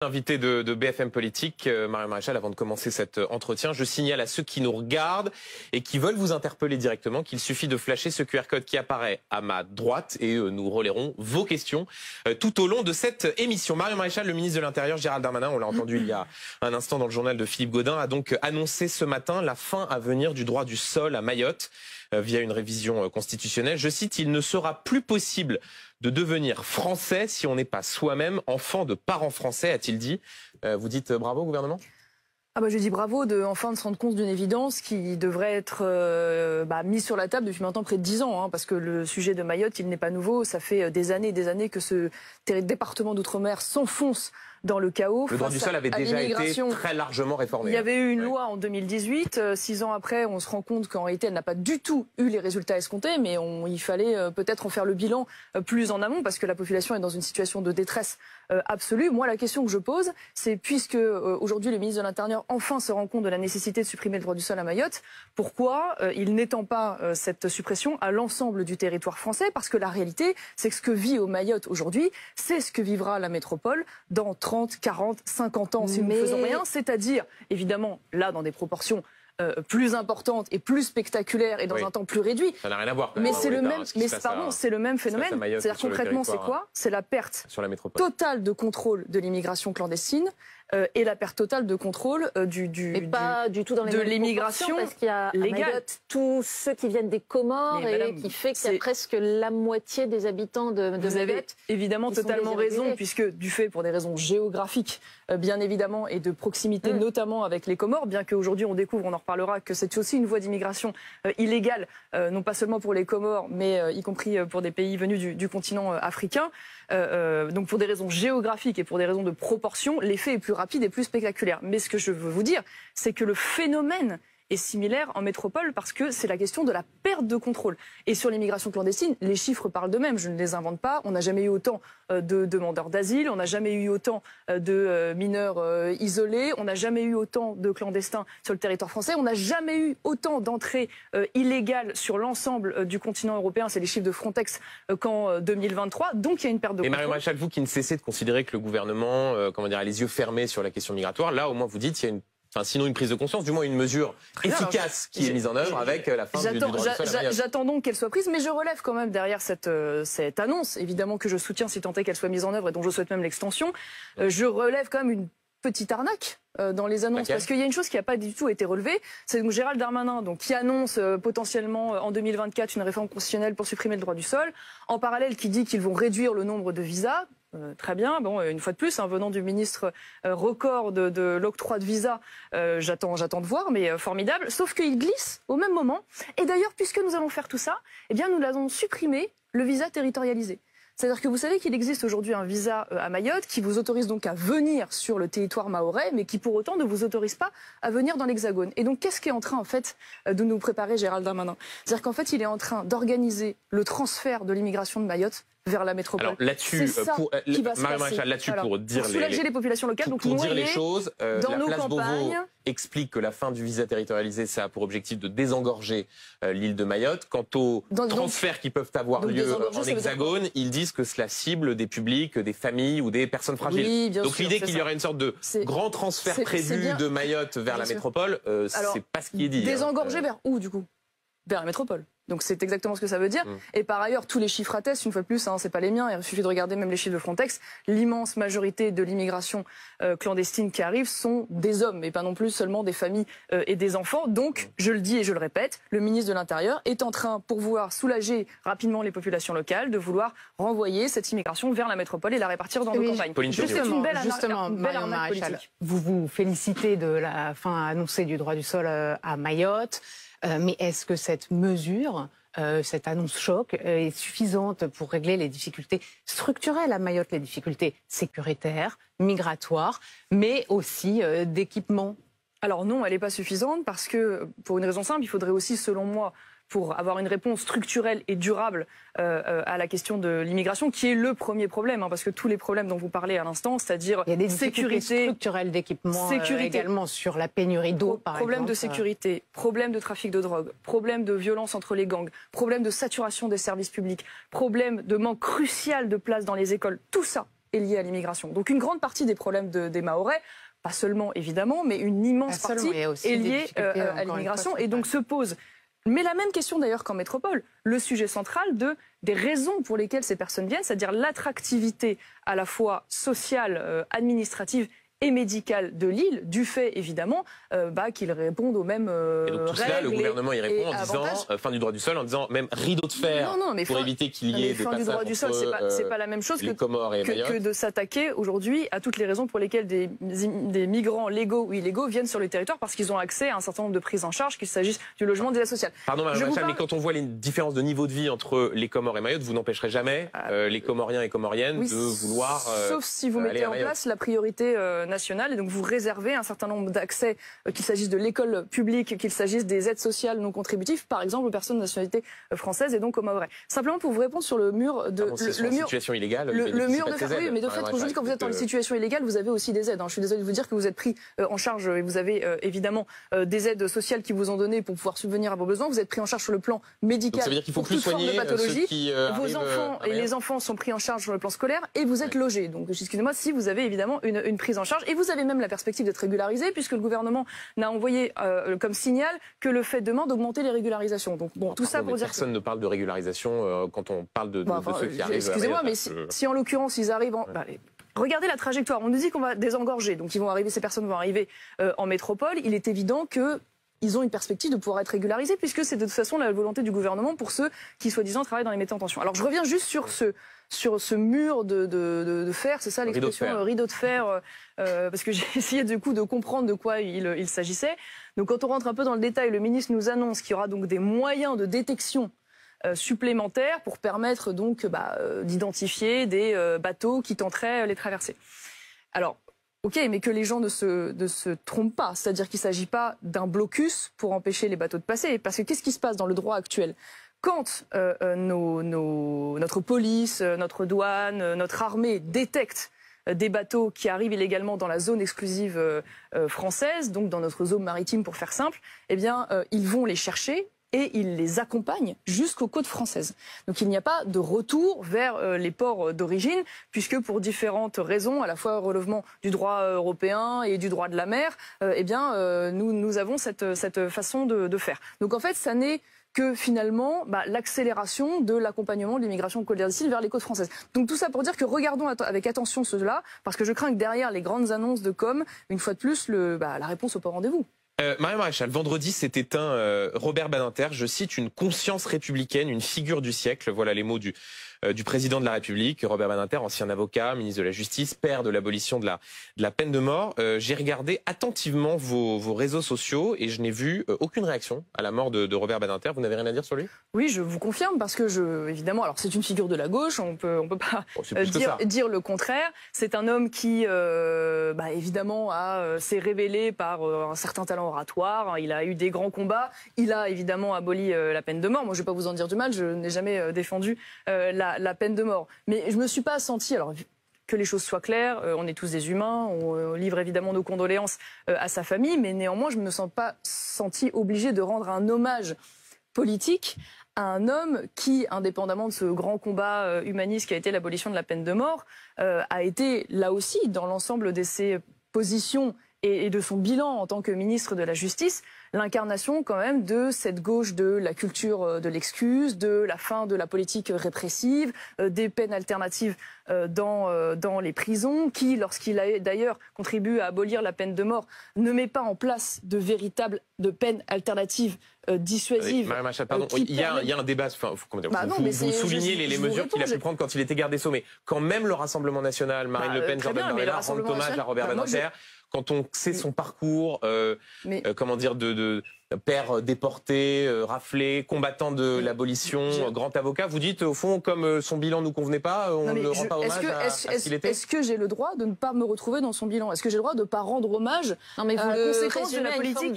Invité de BFM Politique, Marion Maréchal, avant de commencer cet entretien, je signale à ceux qui nous regardent et qui veulent vous interpeller directement qu'il suffit de flasher ce QR code qui apparaît à ma droite et nous relayerons vos questions tout au long de cette émission. Marion Maréchal, le ministre de l'Intérieur, Gérald Darmanin, on l'a entendu il y a un instant dans le journal de Philippe Gaudin, a donc annoncé ce matin la fin à venir du droit du sol à Mayotte via une révision constitutionnelle. Je cite, il ne sera plus possible de devenir français si on n'est pas soi-même enfant de parents français, a-t-il dit. Vous dites bravo au gouvernement ? Je dis bravo de enfin de se rendre compte d'une évidence qui devrait être mise sur la table depuis maintenant près de 10 ans, parce que le sujet de Mayotte, il n'est pas nouveau. Ça fait des années que ce département d'outre-mer s'enfonce dans le chaos. Le droit du sol avait déjà été très largement réformé. Il y avait eu une loi en 2018. 6 ans après, on se rend compte qu'en réalité, elle n'a pas du tout eu les résultats escomptés, mais il fallait peut-être en faire le bilan plus en amont, parce que la population est dans une situation de détresse absolue. Moi, la question que je pose, c'est puisque aujourd'hui le ministre de l'Intérieur enfin se rend compte de la nécessité de supprimer le droit du sol à Mayotte, pourquoi il n'étend pas cette suppression à l'ensemble du territoire français? Parce que la réalité, c'est que ce que vit au Mayotte aujourd'hui, c'est ce que vivra la métropole dans 30, 40, 50 ans si nous ne faisons rien. C'est-à-dire, évidemment, là, dans des proportions plus importantes et plus spectaculaires et dans un temps plus réduit. Ça n'a rien à voir. Mais c'est le même, c'est le même phénomène. C'est-à-dire concrètement, c'est quoi? C'est la perte totale de contrôle de l'immigration clandestine et la perte totale de contrôle de l'immigration parce qu'il y a légale. Tous ceux qui viennent des Comores et qui fait qu'il y a presque la moitié des habitants de Mayotte. Vous avez évidemment totalement raison, puisque du fait, pour des raisons géographiques, bien évidemment, et de proximité notamment avec les Comores, bien qu'aujourd'hui on découvre, on en reparlera, que c'est aussi une voie d'immigration illégale, non pas seulement pour les Comores, mais y compris pour des pays venus du continent africain. Donc pour des raisons géographiques et pour des raisons de proportion, l'effet est plus rapide et plus spectaculaire. Mais ce que je veux vous dire, c'est que le phénomène est similaire en métropole parce que c'est la question de la perte de contrôle. Et sur l'immigration clandestine, les chiffres parlent d'eux-mêmes, je ne les invente pas. On n'a jamais eu autant de demandeurs d'asile, on n'a jamais eu autant de mineurs isolés, on n'a jamais eu autant de clandestins sur le territoire français, on n'a jamais eu autant d'entrées illégales sur l'ensemble du continent européen, c'est les chiffres de Frontex qu'en 2023, donc il y a une perte de contrôle. Et Marion Maréchal, vous qui ne cessez de considérer que le gouvernement a les yeux fermés sur la question migratoire, là au moins vous dites qu'il y a sinon une prise de conscience, du moins une mesure efficace qui est mise en œuvre avec la fin du droit du sol à Mayotte. J'attends donc qu'elle soit prise, mais je relève quand même derrière cette annonce, évidemment que je soutiens si tant est qu'elle soit mise en œuvre et dont je souhaite même l'extension, je relève quand même une petite arnaque dans les annonces, parce qu'il y a une chose qui n'a pas du tout été relevée, c'est que Gérald Darmanin, qui annonce potentiellement en 2024 une réforme constitutionnelle pour supprimer le droit du sol, en parallèle qui dit qu'ils vont réduire le nombre de visas. Très bien, une fois de plus, venant du ministre record de l'octroi de visa, j'attends de voir, mais formidable. Sauf qu'il glisse au même moment. Et d'ailleurs, puisque nous allons faire tout ça, nous allons supprimer le visa territorialisé. C'est-à-dire que vous savez qu'il existe aujourd'hui un visa à Mayotte qui vous autorise donc à venir sur le territoire mahorais, mais qui pour autant ne vous autorise pas à venir dans l'Hexagone. Et donc qu'est-ce qui est en train en fait de nous préparer Gérald Darmanin? C'est-à-dire qu'en fait il est en train d'organiser le transfert de l'immigration de Mayotte vers la métropole. Alors là-dessus, pour dire soulager les populations locales, pour dire les choses, dans la nos place campagnes. Beauvau explique que la fin du visa territorialisé, ça a pour objectif de désengorger l'île de Mayotte. Quant aux transferts qui peuvent avoir lieu en Hexagone, ils disent que cela cible des publics, des familles ou des personnes fragiles. Oui, donc l'idée qu'il y aurait une sorte de grand transfert prévu de Mayotte vers la métropole, c'est pas ce qui est dit. Désengorger vers où du coup? Vers la métropole. Donc c'est exactement ce que ça veut dire. Et par ailleurs, tous les chiffres attestent, une fois de plus, c'est pas les miens, il suffit de regarder même les chiffres de Frontex, l'immense majorité de l'immigration clandestine qui arrive sont des hommes, et pas non plus seulement des familles et des enfants. Donc, je le dis et je le répète, le ministre de l'Intérieur est en train, pour vouloir soulager rapidement les populations locales, de vouloir renvoyer cette immigration vers la métropole et la répartir dans nos campagnes. Justement, Marion Maréchal, vous vous félicitez de la fin annoncée du droit du sol à Mayotte. Mais est-ce que cette mesure, cette annonce choc, est suffisante pour régler les difficultés structurelles à Mayotte, les difficultés sécuritaires, migratoires, mais aussi d'équipement? Alors non, elle n'est pas suffisante parce que, pour une raison simple, il faudrait aussi, selon moi, pour avoir une réponse structurelle et durable à la question de l'immigration, qui est le premier problème, parce que tous les problèmes dont vous parlez à l'instant, c'est-à-dire il y a des sécurité structurelles d'équipement, également sur la pénurie d'eau, par exemple. Problème de sécurité, problème de trafic de drogue, problème de violence entre les gangs, problème de saturation des services publics, problème de manque crucial de place dans les écoles. Tout ça est liée à l'immigration. Donc une grande partie des problèmes des Mahorais, pas seulement évidemment, mais une immense partie est liée à l'immigration. Et donc se pose, mais la même question d'ailleurs qu'en métropole, le sujet central des raisons pour lesquelles ces personnes viennent, c'est-à-dire l'attractivité à la fois sociale, administrative et médicale de l'île, du fait évidemment qu'ils répondent aux mêmes et donc tout cela, le gouvernement y répond en disant fin du droit du sol, en disant même rideau de fer pour éviter qu'il y ait des fin du droit du sol, c'est pas la même chose que de s'attaquer aujourd'hui à toutes les raisons pour lesquelles des migrants légaux ou illégaux viennent sur le territoire parce qu'ils ont accès à un certain nombre de prises en charge, qu'il s'agisse du logement, des aides sociales. Pardon, mais quand on voit les différences de niveau de vie entre les Comores et Mayotte, vous n'empêcherez jamais les Comoriens et Comoriennes de vouloir sauf si vous mettez en place la priorité nationale et donc vous réservez un certain nombre d'accès, qu'il s'agisse de l'école publique, qu'il s'agisse des aides sociales non contributives, par exemple aux personnes de nationalité française et donc aux Mahorais. Simplement pour vous répondre sur le mur de situation illégale, le mur de fer. Oui, mais de fait, aujourd'hui, quand vous êtes dans une situation illégale, vous avez aussi des aides. Je suis désolée de vous dire que vous êtes pris en charge et vous avez évidemment des aides sociales qui vous ont donné pour pouvoir subvenir à vos besoins. Vous êtes pris en charge sur le plan médical. Donc ça veut dire qu'il faut plus soigner ceux qui vos enfants et les enfants sont pris en charge sur le plan scolaire et vous êtes logés. Donc excusez-moi si vous avez évidemment une prise en charge et vous avez même la perspective d'être régularisé puisque le gouvernement n'a envoyé comme signal que le fait demain d'augmenter les régularisations. Donc bon, tout ça pour dire personne ne parle de régularisation quand on parle de ceux qui arrivent. Excusez-moi, mais si en l'occurrence ils arrivent regardez la trajectoire. On nous dit qu'on va désengorger, donc ces personnes vont arriver en métropole. Il est évident que ils ont une perspective de pouvoir être régularisés, puisque c'est de toute façon la volonté du gouvernement pour ceux qui, soi-disant, travaillent dans les métiers en tension. Alors je reviens juste sur ce mur de fer, c'est ça l'expression, rideau de fer, parce que j'ai essayé du coup de comprendre de quoi il s'agissait. Donc quand on rentre un peu dans le détail, le ministre nous annonce qu'il y aura donc des moyens de détection supplémentaires pour permettre donc d'identifier des bateaux qui tenteraient les traverser. Alors, ok, mais que les gens ne se trompent pas, c'est-à-dire qu'il ne s'agit pas d'un blocus pour empêcher les bateaux de passer, parce que qu'est-ce qui se passe dans le droit actuel ? Quand notre police, notre douane, notre armée détectent des bateaux qui arrivent illégalement dans la zone exclusive française, donc dans notre zone maritime pour faire simple, eh bien, ils vont les chercher et ils les accompagnent jusqu'aux côtes françaises. Donc il n'y a pas de retour vers les ports d'origine, puisque pour différentes raisons, à la fois relèvement du droit européen et du droit de la mer, nous avons cette façon de faire. Donc en fait, ça n'est que finalement l'accélération de l'accompagnement de l'immigration clandestine vers les côtes françaises. Donc tout ça pour dire que regardons avec attention cela, parce que je crains que derrière les grandes annonces de com, une fois de plus, la réponse n'est pas au rendez-vous. Marion Maréchal, vendredi s'est éteint Robert Badinter, je cite, une conscience républicaine, une figure du siècle, voilà les mots du président de la République, Robert Badinter, ancien avocat, ministre de la Justice, père de l'abolition de la peine de mort. J'ai regardé attentivement vos réseaux sociaux et je n'ai vu aucune réaction à la mort de Robert Badinter. Vous n'avez rien à dire sur lui ? Oui, je vous confirme, parce que évidemment, alors c'est une figure de la gauche, on peut pas dire le contraire. C'est un homme qui, évidemment, s'est révélé par un certain talent oratoire. Il a eu des grands combats. Il a évidemment aboli la peine de mort. Moi, je ne vais pas vous en dire du mal. Je n'ai jamais défendu la peine de mort. Mais je ne me suis pas sentie... Alors, que les choses soient claires, on est tous des humains, on livre évidemment nos condoléances à sa famille, mais néanmoins, je ne me sens pas sentie obligée de rendre un hommage politique à un homme qui, indépendamment de ce grand combat humaniste qui a été l'abolition de la peine de mort, a été là aussi, dans l'ensemble de ses positions et de son bilan en tant que ministre de la Justice, l'incarnation quand même de cette gauche de la culture de l'excuse, de la fin de la politique répressive, des peines alternatives dans les prisons, qui, lorsqu'il a d'ailleurs contribué à abolir la peine de mort, ne met pas en place de peines alternatives dissuasives. Marion Maréchal, pardon, il y a un débat, vous soulignez les mesures qu'il a pu prendre quand il était garde des Sceaux, mais quand même le Rassemblement National, Marine Le Pen, Jordan Bardella rendent hommage à Robert Badinter, quand on sait son parcours, de père déporté, raflé, combattant de l'abolition, grand avocat, vous dites au fond, comme son bilan ne nous convenait pas, on ne rend pas hommage à ce qu'il était. Est-ce que j'ai le droit de ne pas me retrouver dans son bilan? Est-ce que j'ai le droit de ne pas rendre hommage aux conséquences de la politique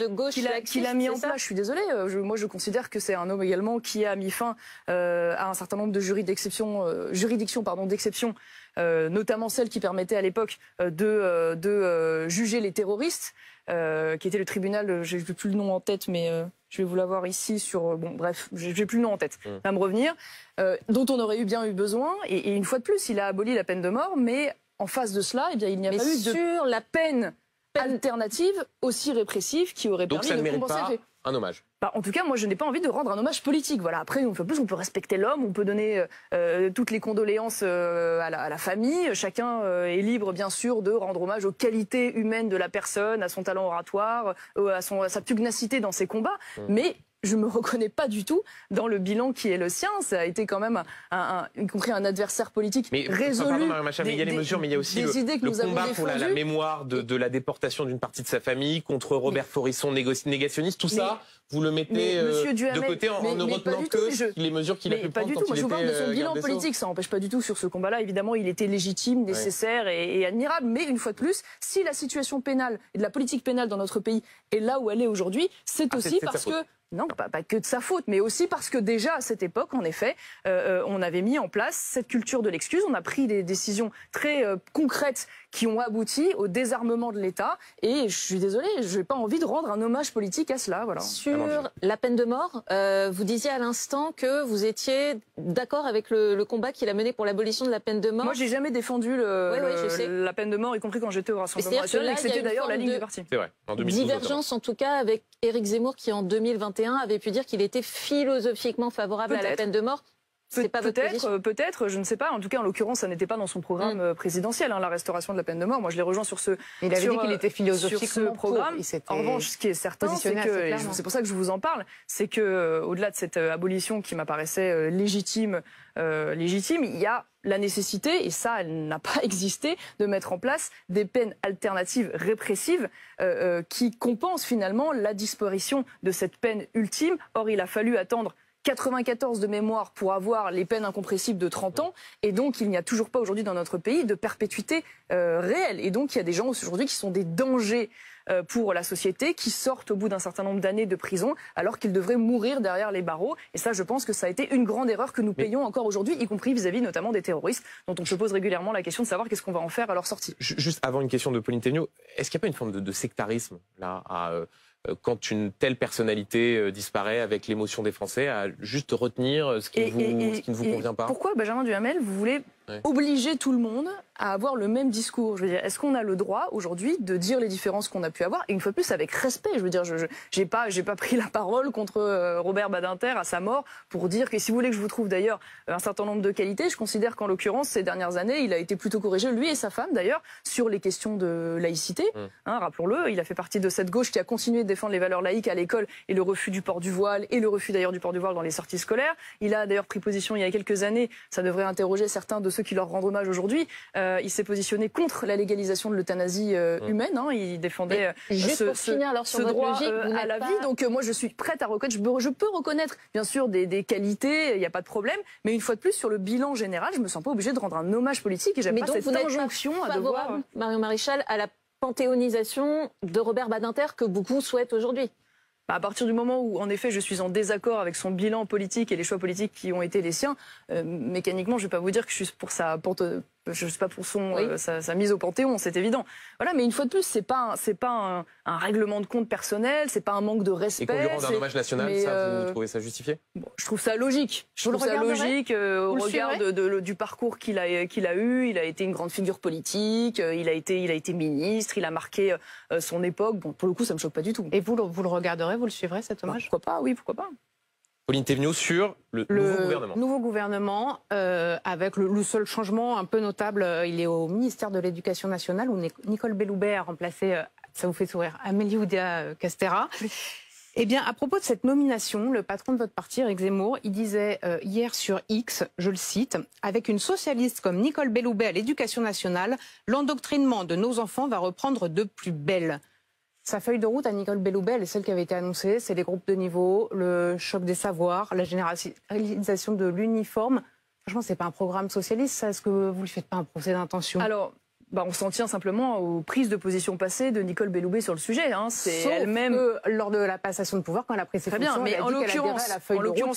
qu'il a mis en place? Je suis désolée, moi je considère que c'est un homme également qui a mis fin à un certain nombre de juridictions d'exception, notamment celle qui permettait à l'époque de juger les terroristes, qui était le tribunal, je n'ai plus le nom en tête, mais je vais vous l'avoir ici sur... Bon, bref, je n'ai plus le nom en tête, ça va me revenir, dont on aurait bien eu besoin. Et une fois de plus, il a aboli la peine de mort, mais en face de cela, eh bien, il n'y a pas eu de la peine alternative aussi répressive qui aurait permis de compenser. Donc ça ne mérite pas un hommage. En tout cas, moi, je n'ai pas envie de rendre un hommage politique. Voilà. Après, une fois de plus, on peut respecter l'homme, on peut donner toutes les condoléances à la famille. Chacun est libre, bien sûr, de rendre hommage aux qualités humaines de la personne, à son talent oratoire, à sa pugnacité dans ses combats. Mais je me reconnais pas du tout dans le bilan qui est le sien. Ça a été quand même, y compris un adversaire politique résolu. Pardon, Marion Maréchal, mais il y a les mesures, mais il y a aussi le combat pour la mémoire de la déportation d'une partie de sa famille contre Robert Faurisson, négationniste. Tout ça, vous le mettez de côté en ne retenant que les mesures qu'il a pu prendre quand il était je vous parle de son bilan politique. Ça n'empêche pas du tout sur ce combat-là. Évidemment, il était légitime, nécessaire et admirable. Mais une fois de plus, si la situation pénale et de la politique pénale dans notre pays est là où elle est aujourd'hui, c'est aussi parce que... Non, pas que de sa faute, mais aussi parce que déjà à cette époque, en effet, on avait mis en place cette culture de l'excuse. On a pris des décisions très concrètes qui ont abouti au désarmement de l'État. Et je suis désolée, je n'ai pas envie de rendre un hommage politique à cela. Voilà. Sur la peine de mort, vous disiez à l'instant que vous étiez d'accord avec le combat qu'il a mené pour l'abolition de la peine de mort. Moi, j'ai jamais défendu la peine de mort, y compris quand j'étais au Rassemblement national, et que c'était d'ailleurs la ligne du parti. C'est vrai, en 2012. Divergence, en tout cas, avec Éric Zemmour, qui en 2021 avait pu dire qu'il était philosophiquement favorable à la peine de mort. Peut-être, je ne sais pas. En tout cas, en l'occurrence, ça n'était pas dans son programme présidentiel, la restauration de la peine de mort. Moi, je l'ai rejoint sur ce. Il avait dit qu'il était philosophiquement sur ce programme. En revanche, ce qui est certain, c'est que c'est pour ça que je vous en parle, c'est que au-delà de cette abolition qui m'apparaissait légitime, il y a la nécessité, et ça, elle n'a pas existé, de mettre en place des peines alternatives répressives qui compensent finalement la disparition de cette peine ultime. Or, il a fallu attendre 94 de mémoire pour avoir les peines incompressibles de 30 ans. Et donc, il n'y a toujours pas aujourd'hui dans notre pays de perpétuité réelle. Et donc, il y a des gens aujourd'hui qui sont des dangers pour la société, qui sortent au bout d'un certain nombre d'années de prison, alors qu'ils devraient mourir derrière les barreaux. Et ça, je pense que ça a été une grande erreur que nous payons encore aujourd'hui, y compris vis-à-vis notamment des terroristes, dont on se pose régulièrement la question de savoir qu'est-ce qu'on va en faire à leur sortie. Juste avant une question de Pauline Thévenot, est-ce qu'il n'y a pas une forme de sectarisme là quand une telle personnalité disparaît avec l'émotion des Français, à juste retenir ce qui ne vous convient pas? Pourquoi, Benjamin Duhamel, vous voulez obliger tout le monde à avoir le même discours? Je veux dire, est-ce qu'on a le droit aujourd'hui de dire les différences qu'on a pu avoir, et une fois de plus avec respect? Je veux dire, j'ai pas pris la parole contre Robert Badinter à sa mort pour dire que, si vous voulez que je vous trouve d'ailleurs un certain nombre de qualités, je considère qu'en l'occurrence ces dernières années, il a été plutôt corrigé, lui et sa femme d'ailleurs, sur les questions de laïcité. Rappelons-le, il a fait partie de cette gauche qui a continué de défendre les valeurs laïques à l'école et le refus du port du voile, et le refus d'ailleurs du port du voile dans les sorties scolaires. Il a d'ailleurs pris position il y a quelques années, ça devrait interroger certains de ceux qui leur rendent hommage aujourd'hui. Il s'est positionné contre la légalisation de l'euthanasie humaine. Il défendait ce droit à la vie. Donc moi, je suis prête à reconnaître. Je peux reconnaître, bien sûr, des qualités. Il n'y a pas de problème. Mais une fois de plus, sur le bilan général, je me sens pas obligée de rendre un hommage politique. Et j'aime pas cette injonction à devoir. Marion Maréchal, à la panthéonisation de Robert Badinter que beaucoup souhaitent aujourd'hui. À partir du moment où, en effet, je suis en désaccord avec son bilan politique et les choix politiques qui ont été les siens, mécaniquement, je ne vais pas vous dire que je suis pour je ne suis pas pour sa mise au Panthéon, c'est évident. Voilà, mais une fois de plus, c'est pas un règlement de compte personnel, c'est pas un manque de respect. Et qu'on lui rende un hommage national, vous trouvez ça justifié? Je trouve ça logique. Je trouve ça logique au regard du parcours qu'il a eu. Il a été une grande figure politique, il a été ministre, il a marqué son époque. Bon, pour le coup, ça me choque pas du tout. Et vous le regarderez, vous le suivrez, cet hommage? Pourquoi pas? Oui, pourquoi pas. Pauline Thévenot sur le nouveau gouvernement. Nouveau gouvernement, avec le seul changement un peu notable, il est au ministère de l'Éducation nationale, où Nicole Belloubet a remplacé, ça vous fait sourire, Amélie Oudéa-Castéra. Eh bien, à propos de cette nomination, le patron de votre parti, Éric Zemmour, il disait hier sur X, je le cite, « Avec une socialiste comme Nicole Belloubet à l'Éducation nationale, l'endoctrinement de nos enfants va reprendre de plus belle. » Sa feuille de route à Nicole Belloubet, elle est celle qui avait été annoncée, c'est les groupes de niveau, le choc des savoirs, la généralisation de l'uniforme. Franchement, c'est pas un programme socialiste, ça. Est-ce que vous ne lui faites pas un procès d'intention? Alors, on s'en tient simplement aux prises de position passées de Nicole Belloubet sur le sujet. C'est elle-même lors de la passation de pouvoir, quand elle a pris ses fonctions, mais en l'occurrence,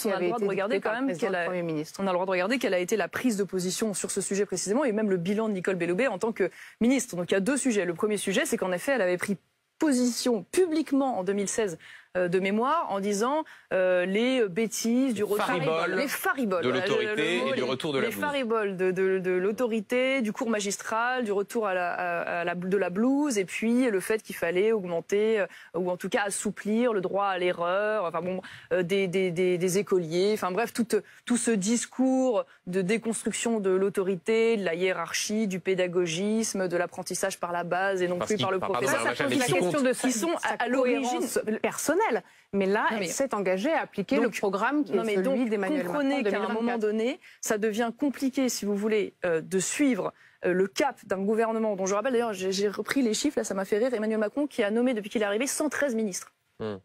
on a le droit de regarder quand même on a le droit de regarder quelle a été la prise de position sur ce sujet précisément, et même le bilan de Nicole Belloubet en tant que ministre. Donc il y a deux sujets. Le premier sujet, c'est qu'en effet, elle avait pris position publiquement en 2016 de mémoire en disant les bêtises du retour, les fariboles de l'autorité et du retour de la blouse. Les fariboles de l'autorité, du cours magistral, du retour de la blouse, et puis le fait qu'il fallait augmenter ou en tout cas assouplir le droit à l'erreur, enfin bon, des écoliers, enfin bref, tout ce discours de déconstruction de l'autorité, de la hiérarchie, du pédagogisme, de l'apprentissage par la base et non plus par le professeur. Ça pose la question de qui sont à l'origine personnelle. Mais là, elle s'est engagée à appliquer le programme qui est celui d'Emmanuel Macron. Comprenez qu'à un moment donné, ça devient compliqué, si vous voulez, de suivre le cap d'un gouvernement dont je rappelle, d'ailleurs, j'ai repris les chiffres, là ça m'a fait rire, Emmanuel Macron qui a nommé depuis qu'il est arrivé 113 ministres.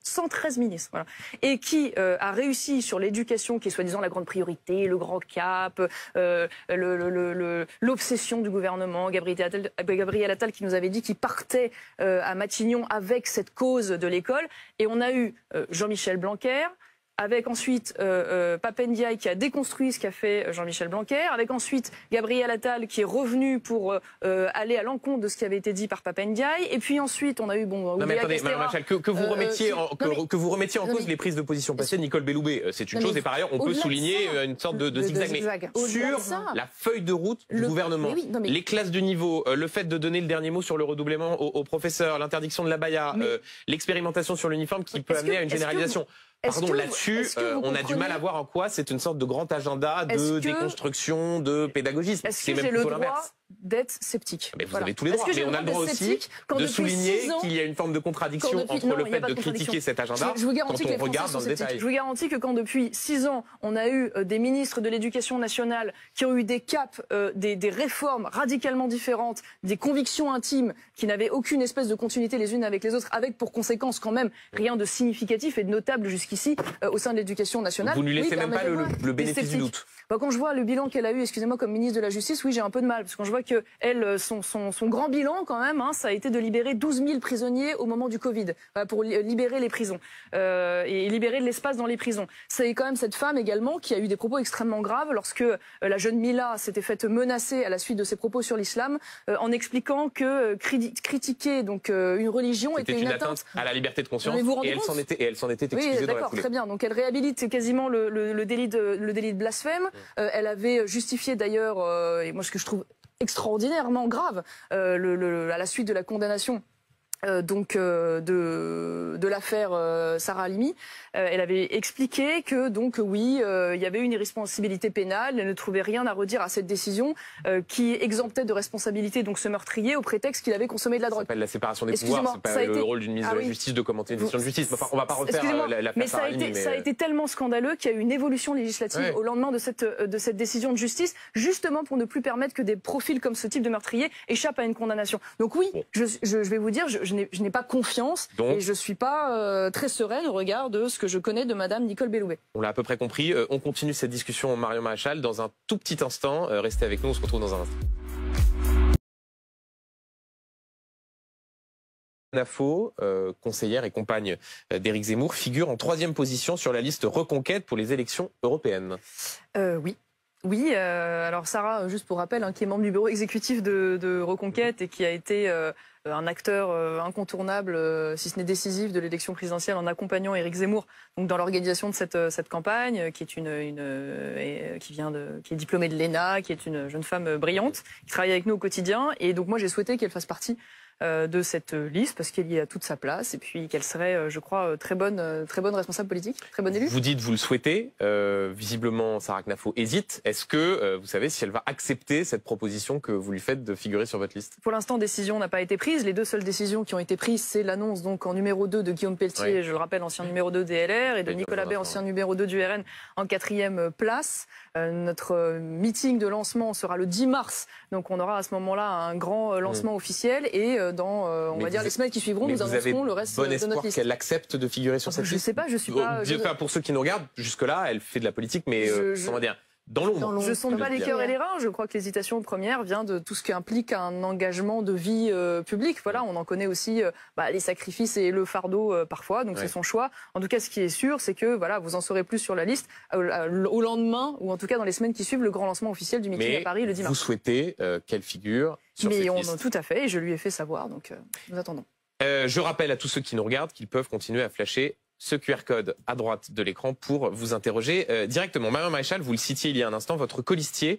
113 ministres, voilà. Et qui a réussi sur l'éducation, qui est soi-disant la grande priorité, le grand cap, l'obsession du gouvernement. Gabriel Attal qui nous avait dit qu'il partait à Matignon avec cette cause de l'école. Et on a eu Jean-Michel Blanquer, avec ensuite Pape Ndiaye qui a déconstruit ce qu'a fait Jean-Michel Blanquer, avec ensuite Gabriel Attal qui est revenu pour aller à l'encontre de ce qui avait été dit par Pape Ndiaye, et puis ensuite on a eu non mais attendez, Mme Machal, que vous remettiez en cause les prises de position passées de Nicole Belloubet, c'est une chose, et par ailleurs on peut souligner une sorte de zigzag. Mais sur la feuille de route du gouvernement, les classes de niveau, le fait de donner le dernier mot sur le redoublement aux professeurs, l'interdiction de l'abaya, l'expérimentation sur l'uniforme qui peut amener à une généralisation. Pardon, là-dessus, on a du mal à voir en quoi c'est une sorte de grand agenda de déconstruction, de pédagogisme. C'est même plutôt l'inverse. D'être sceptique. Mais vous avez tous les droits, mais on a le droit aussi de souligner qu'il y a une forme de contradiction entre le fait de critiquer cet agenda quand on regarde dans le détail. Je vous garantis que quand depuis 6 ans, on a eu des ministres de l'Éducation nationale qui ont eu des caps, des réformes radicalement différentes, des convictions intimes qui n'avaient aucune espèce de continuité les unes avec les autres, avec pour conséquence quand même rien de significatif et de notable jusqu'ici au sein de l'Éducation nationale. Vous ne lui laissez même pas le bénéfice du doute. Quand je vois le bilan qu'elle a eu, excusez-moi, comme ministre de la Justice, oui, j'ai un peu de mal. Parce que quand je vois que elle, son grand bilan, quand même, ça a été de libérer 12 000 prisonniers au moment du Covid, pour libérer les prisons et libérer de l'espace dans les prisons. C'est quand même cette femme également qui a eu des propos extrêmement graves lorsque la jeune Mila s'était faite menacer à la suite de ses propos sur l'islam, en expliquant que critiquer donc une religion était une atteinte à la liberté de conscience. Et elle s'en était excusée dans la d'accord, foulée. très bien. Donc elle réhabilite quasiment le délit de blasphème. Elle avait justifié d'ailleurs, et moi ce que je trouve extraordinairement grave, à la suite de la condamnation de l'affaire Sarah Halimi, elle avait expliqué que donc oui, il y avait une irresponsabilité pénale, elle ne trouvait rien à redire à cette décision qui exemptait de responsabilité donc ce meurtrier au prétexte qu'il avait consommé de la drogue. Ça s'appelle la séparation des pouvoirs, c'est pas le rôle d'une ministre de la Justice de commenter une décision de justice. Enfin, on va pas refaire l'affaire Sarah Halimi. Ça a été tellement scandaleux qu'il y a eu une évolution législative au lendemain de cette décision de justice, justement pour ne plus permettre que des profils comme ce type de meurtrier échappent à une condamnation. Donc oui, je vais vous dire, je n'ai pas confiance et je suis pas très sereine au regard de ce que je connais de Madame Nicole Belloubet. On l'a à peu près compris. On continue cette discussion, Marion Maréchal, dans un tout petit instant. Restez avec nous, on se retrouve dans un instant. Nafo, conseillère et compagne d'Éric Zemmour, figure en 3e position sur la liste Reconquête pour les élections européennes. Oui. Oui, alors Sarah, juste pour rappel, qui est membre du bureau exécutif de Reconquête et qui a été un acteur incontournable, si ce n'est décisif, de l'élection présidentielle en accompagnant Éric Zemmour donc dans l'organisation de cette campagne, qui est qui est diplômée de l'ENA, qui est une jeune femme brillante, qui travaille avec nous au quotidien. Et donc moi, j'ai souhaité qu'elle fasse partie de cette liste parce qu'elle y a toute sa place et puis qu'elle serait, je crois, très bonne responsable politique, très bonne élue. Vous dites, vous le souhaitez. Visiblement, Sarah Knafo hésite. Est-ce que vous savez si elle va accepter cette proposition que vous lui faites de figurer sur votre liste? Pour l'instant, décision n'a pas été prise. Les deux seules décisions qui ont été prises, c'est l'annonce donc en numéro 2 de Guillaume Pelletier, je le rappelle, ancien numéro 2 des LR, et de Nicolas Bay, ancien numéro 2 du RN, en 4e place. Notre meeting de lancement sera le 10 mars. Donc on aura à ce moment-là un grand lancement officiel et dans, on va dire, les semaines qui suivront, nous annoncerons le reste de notre liste. Bon espoir qu'elle accepte de figurer sur cette liste? Je sais pas, je suis pas... Pour ceux qui nous regardent, jusque-là, elle fait de la politique, mais on va dire... dans l'ombre. Je ne sonde pas les cœurs et les reins. Je crois que l'hésitation première vient de tout ce qui implique un engagement de vie publique. Voilà, on en connaît aussi les sacrifices et le fardeau parfois, donc c'est son choix. En tout cas, ce qui est sûr, c'est que voilà, vous en saurez plus sur la liste au lendemain, ou en tout cas dans les semaines qui suivent le grand lancement officiel du meeting à Paris le 10 mars. Vous souhaitez qu'elle figure sur cette liste? Tout à fait, et je lui ai fait savoir, donc nous attendons. Je rappelle à tous ceux qui nous regardent qu'ils peuvent continuer à flasher ce QR code à droite de l'écran pour vous interroger directement. Marion Maréchal, vous le citiez il y a un instant, votre colistier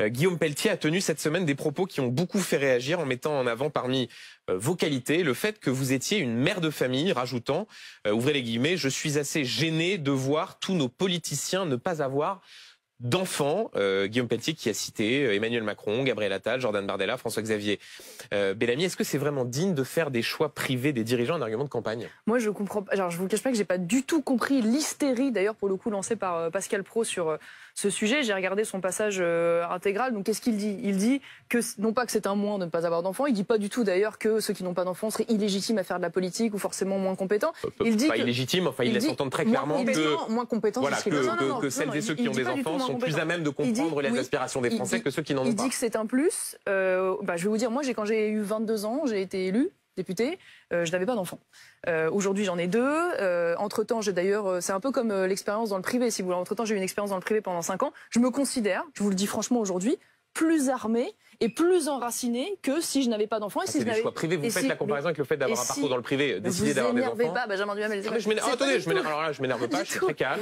Guillaume Pelletier a tenu cette semaine des propos qui ont beaucoup fait réagir en mettant en avant parmi vos qualités le fait que vous étiez une mère de famille, rajoutant, ouvrez les guillemets, je suis assez gêné de voir tous nos politiciens ne pas avoir d'enfants. Guillaume Pelletier qui a cité Emmanuel Macron, Gabriel Attal, Jordan Bardella, François-Xavier Bellamy. Est-ce que c'est vraiment digne de faire des choix privés des dirigeants un argument de campagne? Moi, je comprends pas. Alors, je vous cache pas que j'ai pas du tout compris l'hystérie, d'ailleurs, pour le coup, lancée par Pascal Praud sur ce sujet. J'ai regardé son passage intégral. Donc, qu'est-ce qu'il dit? Il dit que, non pas que c'est un moins de ne pas avoir d'enfants, il dit pas du tout, d'ailleurs, que ceux qui n'ont pas d'enfants seraient illégitimes à faire de la politique ou forcément moins compétents. Il dit pas illégitime, enfin, il laisse entendre très clairement que, moins compétents, voilà, que celles et ceux qui ont des enfants sont plus à même de comprendre les aspirations des Français que ceux qui n'en ont pas. Il dit que c'est un plus. Je vais vous dire, moi, quand j'ai eu 22 ans, j'ai été élue députée, je n'avais pas d'enfant. Aujourd'hui, j'en ai 2. Entre-temps, j'ai d'ailleurs, c'est un peu comme l'expérience dans le privé, si vous voulez. Entre-temps, j'ai eu une expérience dans le privé pendant 5 ans. Je me considère, je vous le dis franchement aujourd'hui, plus armée et plus enracinée que si je n'avais pas d'enfant. C'est des choix privés. Vous faites la comparaison avec le fait d'avoir un parcours dans le privé, décider d'avoir des enfants. Vous pas, Benjamin Duhamel. Attendez, je m'énerve pas, je suis très calme.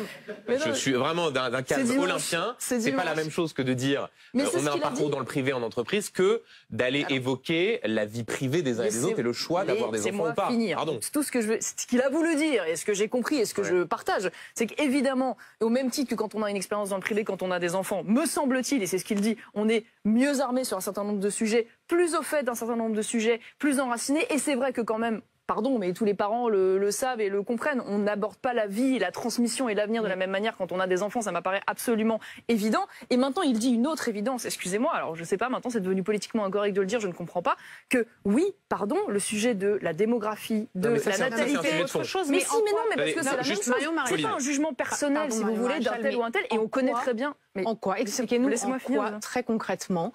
Je suis vraiment d'un calme olympien. C'est pas la même chose que de dire on a un parcours dans le privé en entreprise que d'aller évoquer la vie privée des uns et des autres et le choix d'avoir des enfants ou pas. Pardon. C'est tout ce que je veux, ce qu'il a voulu dire et ce que j'ai compris et ce que je partage, c'est qu'évidemment, au même titre que quand on a une expérience dans le privé, quand on a des enfants, me semble-t-il, et c'est ce qu'il dit, on est mieux armé sur un certain nombre de sujets, plus au fait d'un certain nombre de sujets, plus enraciné. Et c'est vrai que quand même, pardon, mais tous les parents le savent et le comprennent, on n'aborde pas la vie, la transmission et l'avenir de la même manière quand on a des enfants, ça m'apparaît absolument évident. Et maintenant, il dit une autre évidence, excusez-moi, alors je sais pas, maintenant c'est devenu politiquement incorrect de le dire, je ne comprends pas, que oui, pardon, le sujet de la démographie, de la natalité, c'est autre chose. Mais si, mais non, mais parce que c'est la même chose. C'est pas un jugement personnel, si vous voulez, d'un tel ou un tel, et on connaît très bien. Mais en quoi? Expliquez-nous en quoi, très concrètement,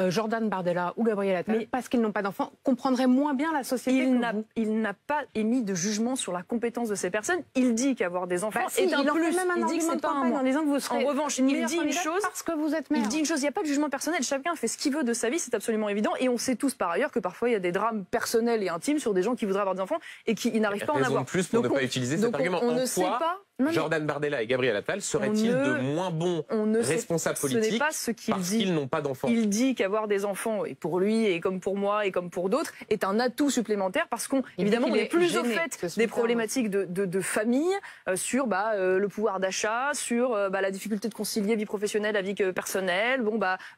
Jordan Bardella ou Gabriel Attal, parce qu'ils n'ont pas d'enfants, comprendraient moins bien la société. Il n'a pas émis de jugement sur la compétence de ces personnes. Il dit qu'avoir des enfants est un plus. Il dit que c'est pas un moins. En disant que vous serez en revanche, il dit une chose parce que vous êtes mère. Il dit une chose. Il n'y a pas de jugement personnel. Chacun fait ce qu'il veut de sa vie, c'est absolument évident. Et on sait tous par ailleurs que parfois il y a des drames personnels et intimes sur des gens qui voudraient avoir des enfants et qui n'arrivent pas à en avoir. Plus pour ne pas utiliser cet argument. On ne sait pas. Jordan Bardella et Gabriel Attal seraient-ils de moins bons responsables politiques parce qu'ils n'ont pas d'enfants? Il dit qu'avoir des enfants, et pour lui, et comme pour moi, et comme pour d'autres, est un atout supplémentaire parce qu'évidemment, on est plus au fait des problématiques de famille, sur le pouvoir d'achat, sur la difficulté de concilier vie professionnelle à vie personnelle,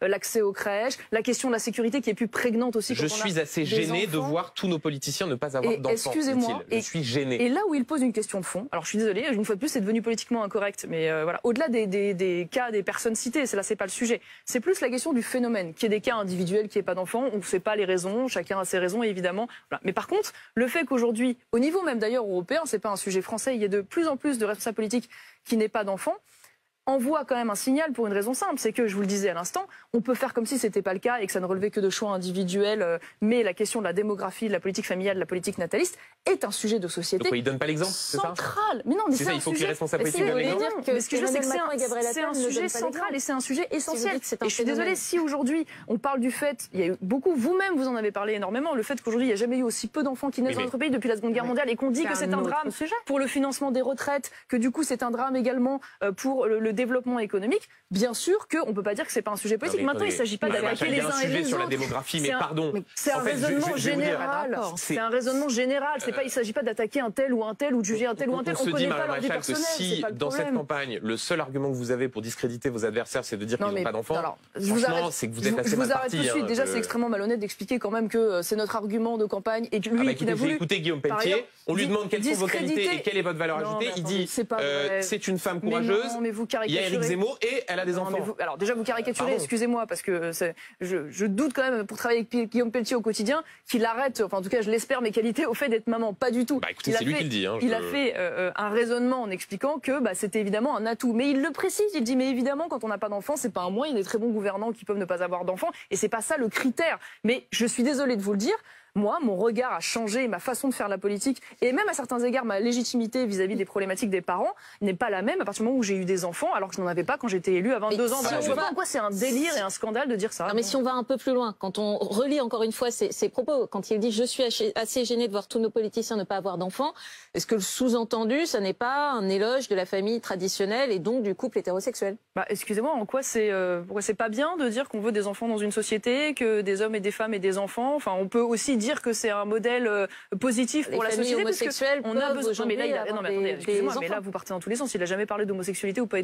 l'accès aux crèches, la question de la sécurité qui est plus prégnante aussi. Je suis assez gêné de voir tous nos politiciens ne pas avoir d'enfants. Excusez-moi, je suis gêné. Et là où il pose une question de fond, alors je suis désolée, une fois de plus, c'est devenu politiquement incorrect, mais voilà, au-delà des cas des personnes citées, c'est pas le sujet. C'est plus la question du phénomène, qui est des cas individuels, qui n'est pas d'enfants, on ne sait pas les raisons, chacun a ses raisons évidemment. Voilà. Mais par contre, le fait qu'aujourd'hui, au niveau même d'ailleurs européen, c'est pas un sujet français, il y a de plus en plus de responsables politiques qui n'aient pas d'enfants, envoie quand même un signal pour une raison simple, c'est que, je vous le disais à l'instant, on peut faire comme si c'était pas le cas et que ça ne relevait que de choix individuels, mais la question de la démographie, de la politique familiale, de la politique nataliste est un sujet de société. Donc, il donne pas l'exemple, c'est ça? Central. Mais non, mais c'est ça, il faut que les responsables politiques donnent l'exemple. Mais ce que je veux, c'est que c'est un sujet central et c'est un sujet essentiel. Et je suis désolée, si aujourd'hui on parle du fait, il y a eu beaucoup, vous-même vous en avez parlé énormément, le fait qu'aujourd'hui il n'y a jamais eu aussi peu d'enfants qui naissent dans notre pays depuis la Seconde Guerre mondiale et qu'on dit que c'est un drame pour le financement des retraites, que du coup c'est un drame également pour le développement économique, bien sûr qu'on ne peut pas dire que ce n'est pas un sujet politique. Maintenant, il ne s'agit pas d'attaquer les uns et les autres. Il y a un sujet sur la démographie, mais pardon. C'est un raisonnement général. C'est un raisonnement général. Il ne s'agit pas d'attaquer un tel ou un tel ou de juger un tel ou un tel. On se dit, Marion Maréchal, que si dans cette campagne, le seul argument que vous avez pour discréditer vos adversaires, c'est de dire qu'ils n'ont pas d'enfants, franchement, c'est que vous êtes assez mal parti. Je vous arrête tout de suite. Déjà, c'est extrêmement malhonnête d'expliquer quand même que c'est notre argument de campagne et que lui qui n'a voulu... Écoutez Guillaume Pelletier, on lui demande quelles sont vos qualités et quelle est votre valeur ajoutée. Il dit, c'est une femme courageuse, il y a Éric Zemmour et elle a des enfants. Alors déjà vous caricaturez, excusez-moi, parce que je doute quand même pour travailler avec Guillaume Pelletier au quotidien qu'il arrête, enfin en tout cas je l'espère, mes qualités au fait d'être maman, pas du tout. Écoutez, c'est lui qui le dit. Il a fait un raisonnement en expliquant que c'était évidemment un atout, mais il le précise, il dit mais évidemment quand on n'a pas d'enfants c'est pas un moins, il y a des très bons gouvernants qui peuvent ne pas avoir d'enfants et c'est pas ça le critère. Mais je suis désolée de vous le dire. moi, mon regard a changé, ma façon de faire la politique, et même à certains égards, ma légitimité vis-à-vis des problématiques des parents n'est pas la même à partir du moment où j'ai eu des enfants, alors que je n'en avais pas quand j'étais élue à 22 ans. Je ne vois pas en quoi c'est un délire et un scandale de dire ça. Non, mais si on va un peu plus loin, quand on relit encore une fois ses propos, quand il dit « je suis assez gêné de voir tous nos politiciens ne pas avoir d'enfants », est-ce que le sous-entendu, ça n'est pas un éloge de la famille traditionnelle et donc du couple hétérosexuel? Excusez-moi, en quoi c'est pas bien de dire qu'on veut des enfants dans une société, que des hommes et des femmes aient des enfants? Enfin, on peut aussi dire que c'est un modèle positif pour la société. Homosexuelles on a besoin. Mais là, attendez, excusez-moi, mais là vous partez dans tous les sens. Il n'a jamais parlé d'homosexualité ou pas